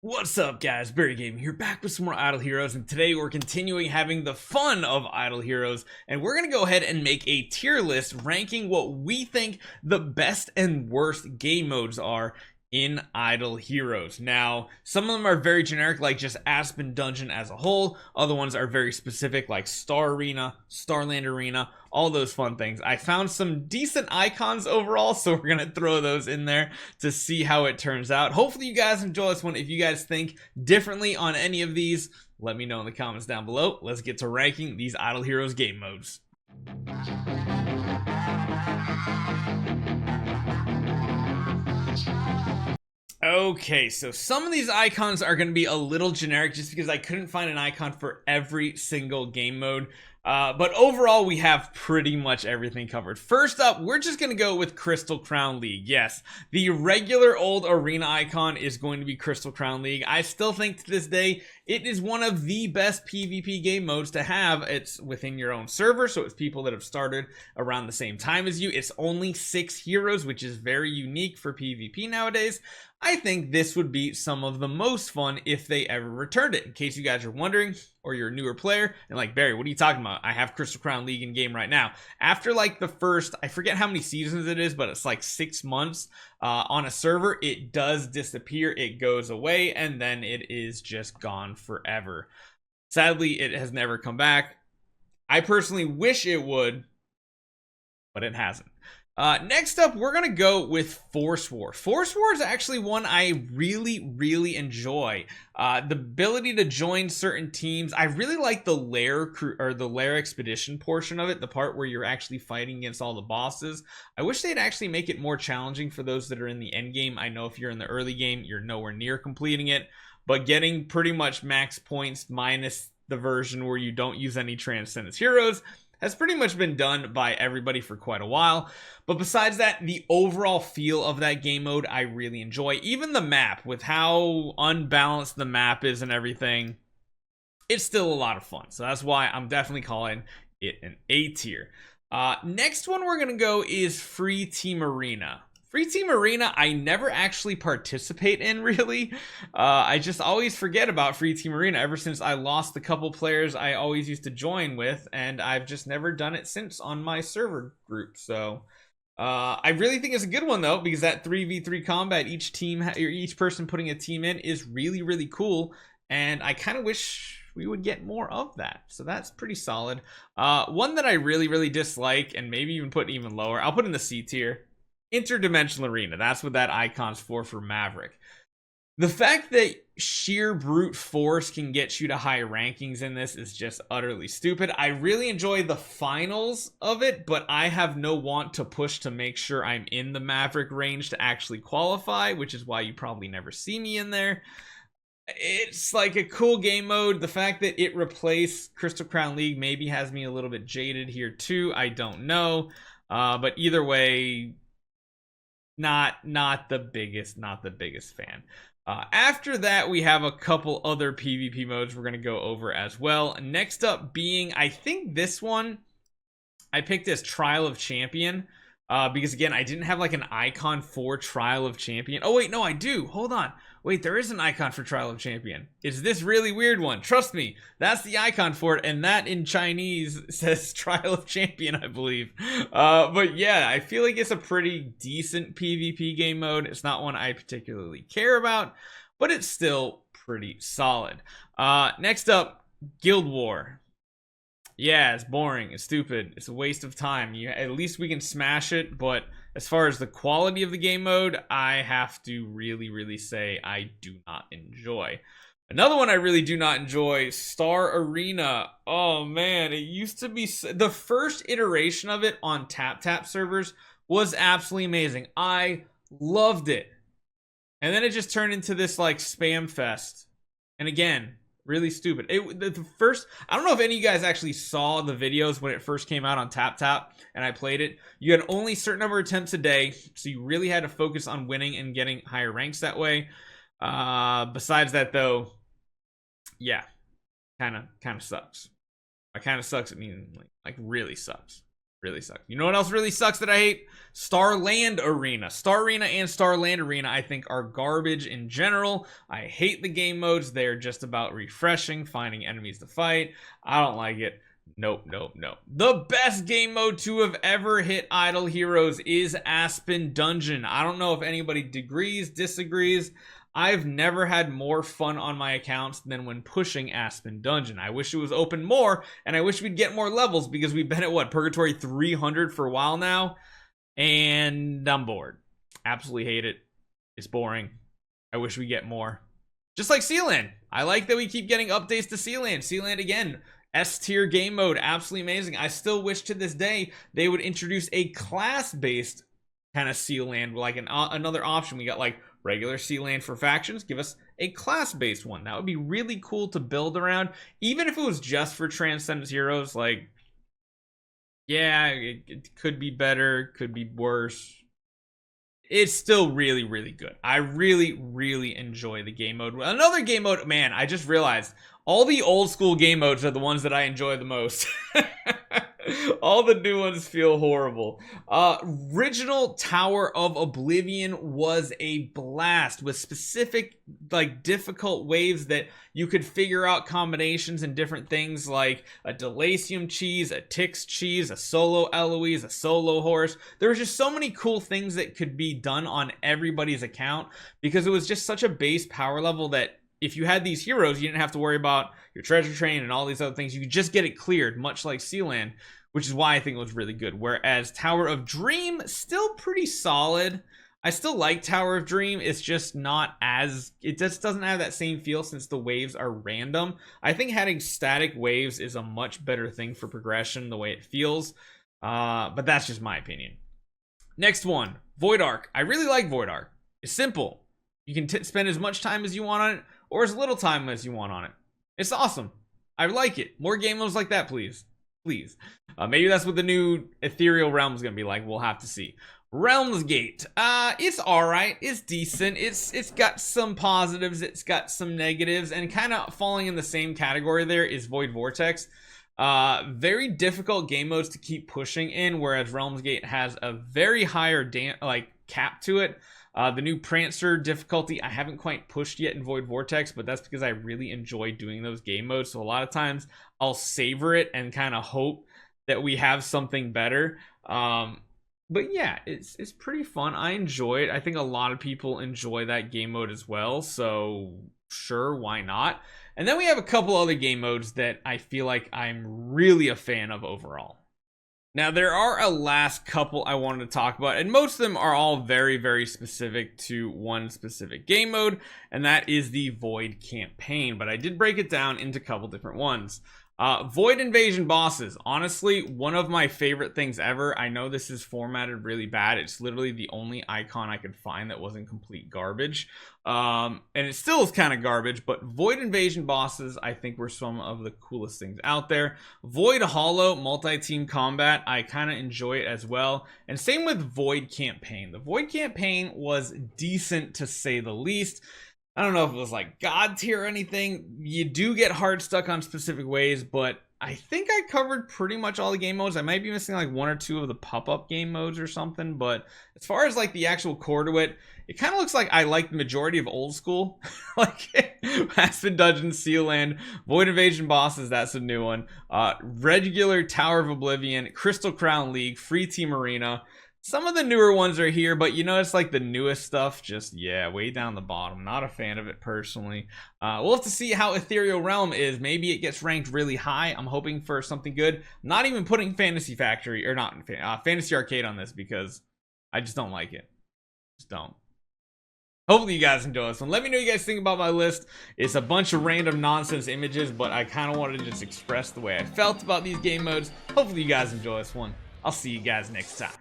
What's up, guys? Barry Gaming here, back with some more Idle Heroes, and today we're continuing having the fun of Idle Heroes, and we're gonna go ahead and make a tier list ranking what we think the best and worst game modes are in Idle Heroes. Now, some of them are very generic, like just Aspen Dungeon as a whole. Other ones are very specific, like Star Arena, Starland Arena, all those fun things. I found some decent icons overall, so we're gonna throw those in there to see how it turns out. Hopefully you guys enjoy this one. If you guys think differently on any of these, let me know in the comments down below. Let's get to ranking these Idle Heroes game modes. Okay, so some of these icons are going to be a little generic just because I couldn't find an icon for every single game mode. But overall, we have pretty much everything covered. First up, we're just going to go with Crystal Crown League. Yes, the regular old arena icon is going to be Crystal Crown League. I still think to this day, it is one of the best PvP game modes to have. It's within your own server, so it's people that have started around the same time as you. It's only 6 heroes, which is very unique for PvP nowadays. I think this would be some of the most fun if they ever returned it. In case you guys are wondering, or you're a newer player, and like, Barry, what are you talking about? I have Crystal Crown League in game right now. After like the first, I forget how many seasons it is, but it's like 6 months on a server, it does disappear, it goes away, and then it is just gone forever. Sadly, it has never come back. I personally wish it would, but it hasn't. Next up, we're gonna go with Force War. Force War is actually one I really enjoy. The ability to join certain teams. I really like the lair or the lair expedition portion of it, the part where you're actually fighting against all the bosses. I wish they'd actually make it more challenging for those that are in the end game. I know if you're in the early game, you're nowhere near completing it, but getting pretty much max points minus the version where you don't use any Transcendence heroes has pretty much been done by everybody for quite a while. But besides that, the overall feel of that game mode, I really enjoy. Even the map, with how unbalanced the map is and everything, it's still a lot of fun. So that's why I'm definitely calling it an A tier. Next one we're going to go is Free Team Arena. Free Team Arena, I never actually participate in, really. I just always forget about Free Team Arena ever since I lost the couple players I always used to join with, and I've just never done it since on my server group. So I really think it's a good one, though, because that 3v3 combat, each person putting a team in, is really cool, and I kind of wish we would get more of that. So that's pretty solid. One that I really dislike, and maybe even put even lower, I'll put in the C tier. Interdimensional Arena. That's what that icon's for Maverick. The fact that sheer brute force can get you to high rankings in this is just utterly stupid. I really enjoy the finals of it, but I have no want to push to make sure I'm in the Maverick range to actually qualify, which is why you probably never see me in there. It's like a cool game mode. The fact that it replaced Crystal Crown League maybe has me a little bit jaded here too. I don't know. But either way, not the biggest fan. After that, we have a couple other PvP modes we're going to go over as well. Next up being, I think this one I picked as Trial of Champion, because again, I didn't have like an icon for Trial of Champion. Oh wait, no, I do. Hold on. Wait, there is an icon for Trial of Champion. It's this really weird one. Trust me, that's the icon for it, and that in Chinese says Trial of Champion, I believe. But yeah, I feel like it's a pretty decent PvP game mode. It's not one I particularly care about, but it's still pretty solid. Next up, Guild War. Yeah, it's boring, it's stupid, it's a waste of time. At least we can smash it, but as far as the quality of the game mode, I have to really say I do not enjoy. Another one I really do not enjoy, Star Arena. Oh man, it used to be, the first iteration of it on TapTap servers was absolutely amazing. I loved it. And then it just turned into this like spam fest. And again, really stupid. The first, I don't know if any of you guys actually saw the videos when it first came out on TapTap and I played it. You had only a certain number of attempts a day, so you really had to focus on winning and getting higher ranks that way. Besides that, though, yeah, kind of sucks. By kind of sucks, it means like really sucks. Really sucks. You know what else really sucks that I hate? Starland Arena. Star Arena and Starland Arena, I think, are garbage in general. I hate the game modes. They're just about refreshing, finding enemies to fight. I don't like it. Nope, nope, nope. The best game mode to have ever hit Idle Heroes is Aspen Dungeon. I don't know if anybody disagrees. I've never had more fun on my accounts than when pushing Aspen Dungeon. I wish it was open more, and I wish we'd get more levels, because we've been at, what, Purgatory 300 for a while now, and I'm bored. Absolutely hate it. It's boring. I wish we get more. Just like Sealand. I like that we keep getting updates to Sealand. Sealand, again, S-tier game mode, absolutely amazing. I still wish to this day they would introduce a class-based kind of Sealand, like another option. We got, like, regular Sealand for factions. Give us a class-based one. That would be really cool to build around, even if it was just for Transcendence Heroes. Like, yeah, it could be better, could be worse. It's still really, really good. I really, really enjoy the game mode. Another game mode, man, I just realized all the old school game modes are the ones that I enjoy the most. All the new ones feel horrible. Original Tower of Oblivion was a blast, with specific, like, difficult waves that you could figure out combinations and different things, like a Delacium cheese, a Tix cheese, a solo Eloise, a solo horse. There was just so many cool things that could be done on everybody's account, because it was just such a base power level that if you had these heroes, you didn't have to worry about your treasure train and all these other things. You could just get it cleared, much like Sealand, which is why I think it was really good. Whereas Tower of Dream, still pretty solid. I still like Tower of Dream. It's just not as... It just doesn't have that same feel since the waves are random. I think having static waves is a much better thing for progression, the way it feels. But that's just my opinion. Next one, Void Ark. I really like Void Ark. It's simple. You can spend as much time as you want on it, or as little time as you want on it. It's awesome. I like it. More game modes like that, please. Please. Maybe that's what the new Ethereal Realm is going to be like. We'll have to see. Realms Gate. It's alright. It's decent. It's got some positives. It's got some negatives. And kind of falling in the same category there is Void Vortex. Very difficult game modes to keep pushing in, whereas Realms Gate has a very higher cap to it. The new Prancer difficulty I haven't quite pushed yet in Void Vortex, but that's because I really enjoy doing those game modes. So a lot of times I'll savor it and kind of hope that we have something better. But yeah, it's pretty fun. I enjoy it. I think a lot of people enjoy that game mode as well. So sure, why not? And then we have a couple other game modes that I feel like I'm really a fan of overall. Now, there are a last couple I wanted to talk about, and most of them are all very, very specific to one specific game mode, and that is the Void campaign. But I did break it down into a couple different ones. Void Invasion bosses, honestly, one of my favorite things ever. I know this is formatted really bad. It's literally the only icon I could find that wasn't complete garbage. And it still is kind of garbage, but Void Invasion bosses, I think, were some of the coolest things out there. Void Hollow multi-team combat, I kind of enjoy it as well. And same with Void Campaign. The Void Campaign was decent, to say the least. I don't know if it was like God tier or anything. You do get hard stuck on specific ways, but I think I covered pretty much all the game modes. I might be missing like one or two of the pop-up game modes or something, but as far as like the actual core to it, it kind of looks like I like the majority of old school. Like Aspen Dungeon, Sealand, Void Invasion bosses, that's a new one. Regular Tower of Oblivion, Crystal Crown League, Free Team Arena. Some of the newer ones are here, but you know, it's like the newest stuff, just, yeah, way down the bottom. Not a fan of it personally. We'll have to see how Ethereal Realm is. Maybe it gets ranked really high. I'm hoping for something good. Not even putting Fantasy Factory, or not, Fantasy Arcade on this, because I just don't like it. Just don't. Hopefully you guys enjoy this one. Let me know what you guys think about my list. It's a bunch of random nonsense images, but I kind of wanted to just express the way I felt about these game modes. Hopefully you guys enjoy this one. I'll see you guys next time.